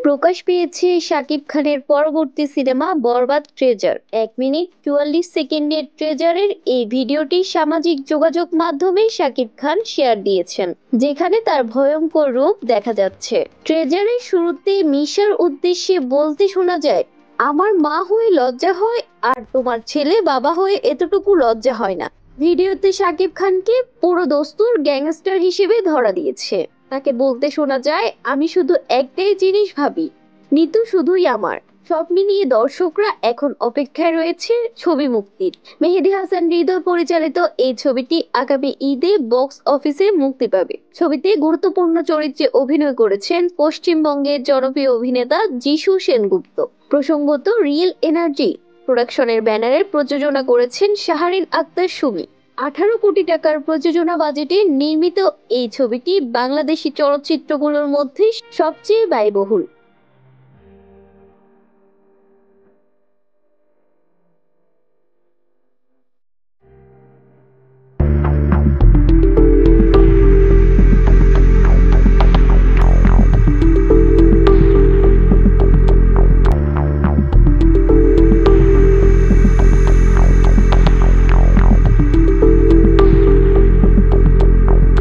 প্রকাশ পেয়েছে শাকিব খানের পরবর্তী সিনেমা বরবাদ ট্রেজার। 1 মিনিট 44 সেকেন্ডের ট্রেজারের এই ভিডিওটি সামাজিক যোগাযোগ মাধ্যমে শাকিব খান শেয়ার দিয়েছেন, যেখানে তার ভয়ঙ্কর রূপ দেখা যাচ্ছে। ট্রেজারের শুরুতে মিশার উদ্দেশ্যে বলতে শোনা যায়, আমার মা হয়ে লজ্জা হয়, আর তোমার ছেলে বাবা হয়ে এতটুকু লজ্জা হয় না। ভিডিওতে শাকিব খানকে পুরো দস্তুর গ্যাংস্টার হিসেবে ধরা দিয়েছে। তাকে বলতে শোনা যায়, আমি শুধু একটাই জিনিস ভাবি, নিতু শুধুই আমার। সব মিলিয়ে দর্শকরা এখন অপেক্ষায় রয়েছে ছবি মুক্তির। মেহেদী হাসান হৃদয় পরিচালিত এই ছবিটি আগামী ঈদে বক্স অফিসে মুক্তি পাবে। ছবিতে গুরুত্বপূর্ণ চরিত্রে অভিনয় করেছেন পশ্চিমবঙ্গের জনপ্রিয় অভিনেতা যিশু সেনগুপ্ত। প্রসঙ্গত, রিয়েল এনার্জি প্রোডাকশনের ব্যানারে প্রযোজনা করেছেন শাহরিন আক্তার সুমি। 18 কোটি টাকার প্রযোজনা বাজেটে নির্মিত এই ছবিটি বাংলাদেশি চলচ্চিত্রগুলোর মধ্যে সবচেয়ে ব্যয়বহুল।